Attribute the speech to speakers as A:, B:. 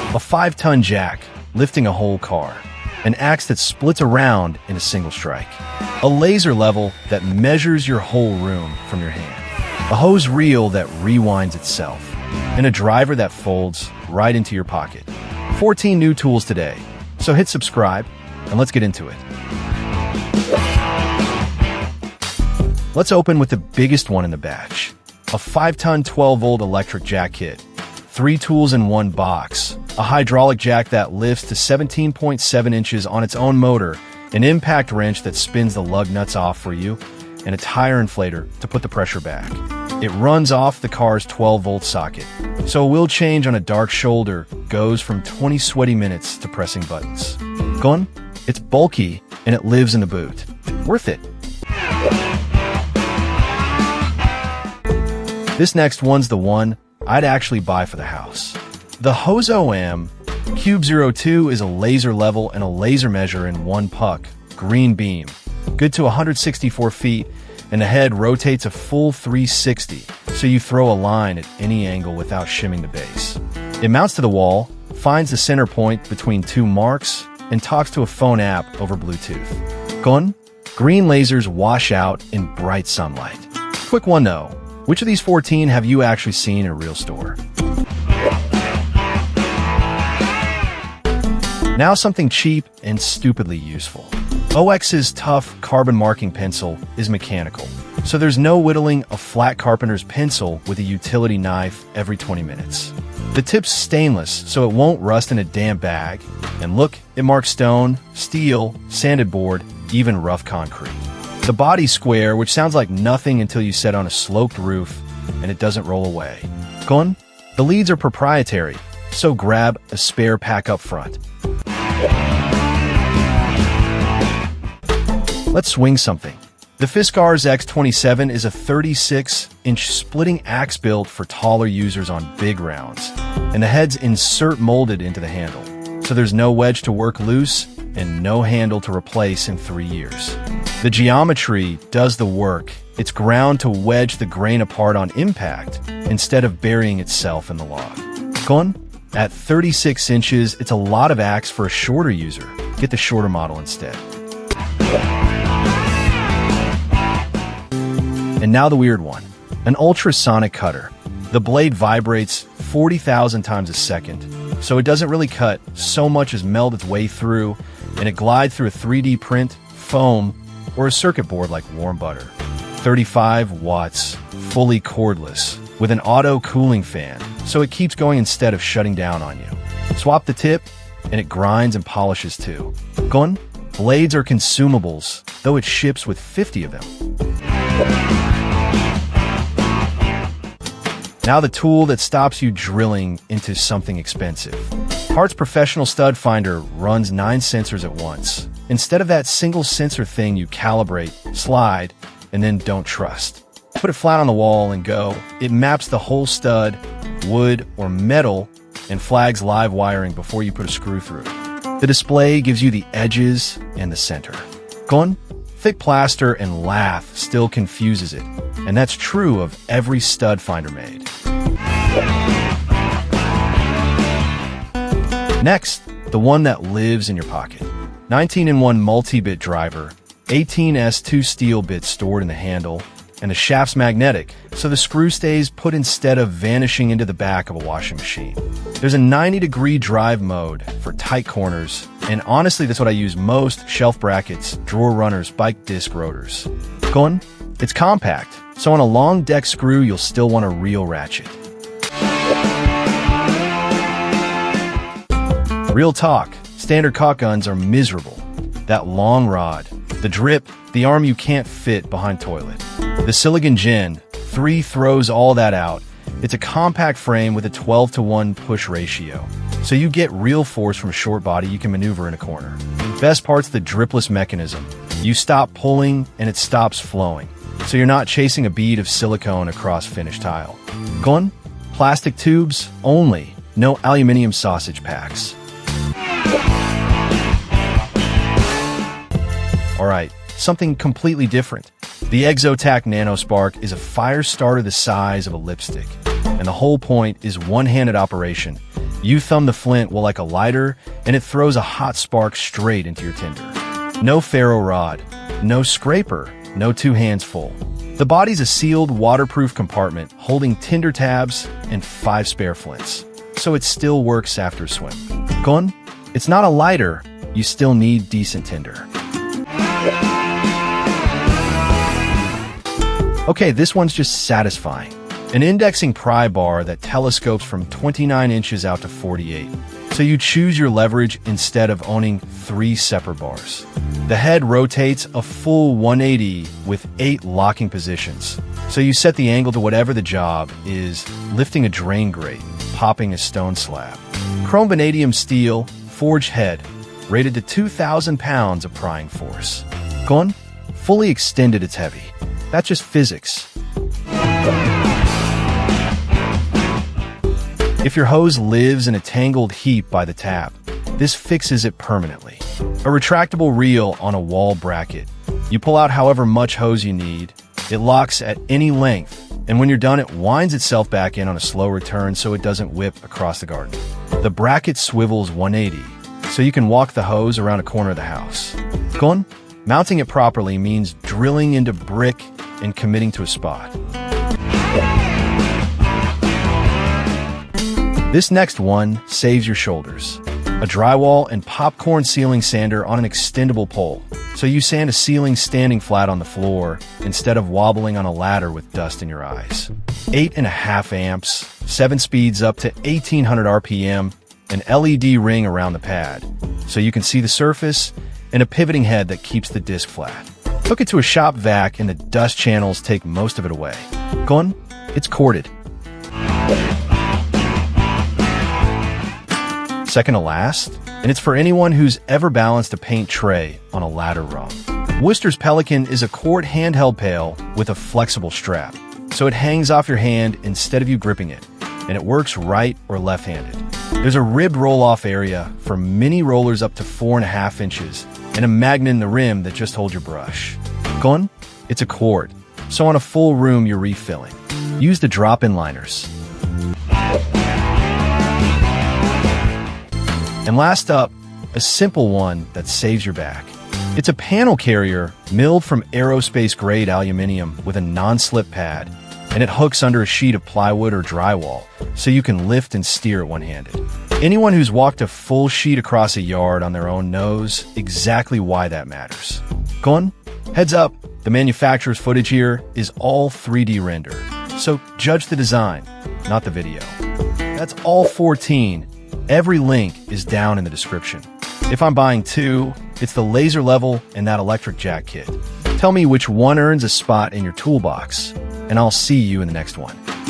A: A 5-ton jack, lifting a whole car. An axe that splits around in a single strike. A laser level that measures your whole room from your hand. A hose reel that rewinds itself. And a driver that folds right into your pocket. 14 new tools today. So hit subscribe and let's get into it. Let's open with the biggest one in the batch. A 5-ton 12-volt electric jack kit. 3 tools in one box. A hydraulic jack that lifts to 17.7 inches on its own motor. An impact wrench that spins the lug nuts off for you. And a tire inflator to put the pressure back. It runs off the car's 12-volt socket. So a wheel change on a dark shoulder goes from 20 sweaty minutes to pressing buttons. Gun? It's bulky and it lives in the boot. Worth it. This next one's the one I'd actually buy for the house. The HOZO M-Cube02 is a laser level and a laser measure in one puck, green beam. Good to 164 feet, and the head rotates a full 360, so you throw a line at any angle without shimming the base. It mounts to the wall, finds the center point between 2 marks, and talks to a phone app over Bluetooth. Gun? Green lasers wash out in bright sunlight. Quick one though. Which of these 14 have you actually seen in a real store? Now something cheap and stupidly useful. OX's Tuff carbon marking pencil is mechanical, so there's no whittling a flat carpenter's pencil with a utility knife every 20 minutes. The tip's stainless, so it won't rust in a damp bag. And look, it marks stone, steel, sanded board, even rough concrete. The body's square, which sounds like nothing until you set on a sloped roof, and it doesn't roll away. Gun? The leads are proprietary, so grab a spare pack up front. Let's swing something. The Fiskars X27 is a 36-inch splitting axe built for taller users on big rounds, and the head's insert molded into the handle, so there's no wedge to work loose and no handle to replace in 3 years. The geometry does the work. It's ground to wedge the grain apart on impact instead of burying itself in the log. Gun? At 36 inches, it's a lot of axe for a shorter user. Get the shorter model instead. And now the weird one. An ultrasonic cutter. The blade vibrates 40,000 times a second, so it doesn't really cut so much as meld its way through, and it glides through a 3D print, foam, or a circuit board like warm butter. 35 watts, fully cordless, with an auto cooling fan, so it keeps going instead of shutting down on you. Swap the tip, and it grinds and polishes too. Gun? Blades are consumables, though it ships with 50 of them. Now the tool that stops you drilling into something expensive. HART's professional stud finder runs 9 sensors at once. Instead of that single sensor thing you calibrate, slide, and then don't trust. Put it flat on the wall and go. It maps the whole stud, wood, or metal, and flags live wiring before you put a screw through. The display gives you the edges and the center. Gun? Thick plaster and lath still confuses it, and that's true of every stud finder made. Next, the one that lives in your pocket. 19-in-1 multi-bit driver, 18S2 steel bits stored in the handle, and the shaft's magnetic, so the screw stays put instead of vanishing into the back of a washing machine. There's a 90-degree drive mode for tight corners, and honestly that's what I use most: shelf brackets, drawer runners, bike disc rotors. Gun? It's compact, so on a long deck screw you'll still want a real ratchet. Real talk, standard caulk guns are miserable. That long rod, the drip, the arm you can't fit behind toilet. The SILIGUN Gen 3 throws all that out. It's a compact frame with a 12-to-1 push ratio, so you get real force from a short body you can maneuver in a corner. Best part's the dripless mechanism. You stop pulling and it stops flowing, so you're not chasing a bead of silicone across finished tile. Gun? Plastic tubes only, no aluminium sausage packs. Alright, something completely different. The Exotac nanoSPARK is a fire starter the size of a lipstick, and the whole point is one-handed operation, You thumb the flint like a lighter, and it throws a hot spark straight into your tinder. No ferro rod, no scraper, no two hands full. The body's a sealed, waterproof compartment holding tinder tabs and 5 spare flints, so it still works after a swim. Con? It's not a lighter, you still need decent tinder. Okay, this one's just satisfying. An indexing pry bar that telescopes from 29 inches out to 48. So you choose your leverage instead of owning 3 separate bars. The head rotates a full 180 with 8 locking positions. So you set the angle to whatever the job is, lifting a drain grate, popping a stone slab. Chrome vanadium steel, forged head, rated to 2,000 pounds of prying force. Con? Fully extended, it's heavy. That's just physics. If your hose lives in a tangled heap by the tap, this fixes it permanently. A retractable reel on a wall bracket. You pull out however much hose you need. It locks at any length, and when you're done, it winds itself back in on a slow return so it doesn't whip across the garden. The bracket swivels 180, so you can walk the hose around a corner of the house. Con? Mounting it properly means drilling into brick and committing to a spot. This next one saves your shoulders. A drywall and popcorn ceiling sander on an extendable pole, so you sand a ceiling standing flat on the floor instead of wobbling on a ladder with dust in your eyes. 8.5 amps, 7 speeds up to 1800 RPM, an LED ring around the pad, so you can see the surface, and a pivoting head that keeps the disc flat. Hook it to a shop vac and the dust channels take most of it away. Con? It's corded. Second to last, and it's for anyone who's ever balanced a paint tray on a ladder rung. Wooster's Pelican is a cord handheld pail with a flexible strap, so it hangs off your hand instead of you gripping it, and it works right or left-handed. There's a ribbed roll-off area for mini rollers up to 4.5 inches, and a magnet in the rim that just holds your brush. Con? It's a cord, so on a full room you're refilling. Use the drop-in liners. And last up, a simple one that saves your back. It's a panel carrier milled from aerospace-grade aluminum with a non-slip pad, and it hooks under a sheet of plywood or drywall, so you can lift and steer it one-handed. Anyone who's walked a full sheet across a yard on their own knows exactly why that matters. Con? Heads up, the manufacturer's footage here is all 3D rendered, so judge the design, not the video. That's all 14. Every link is down in the description. If I'm buying 2, it's the laser level and that electric jack kit. Tell me which one earns a spot in your toolbox, and I'll see you in the next one.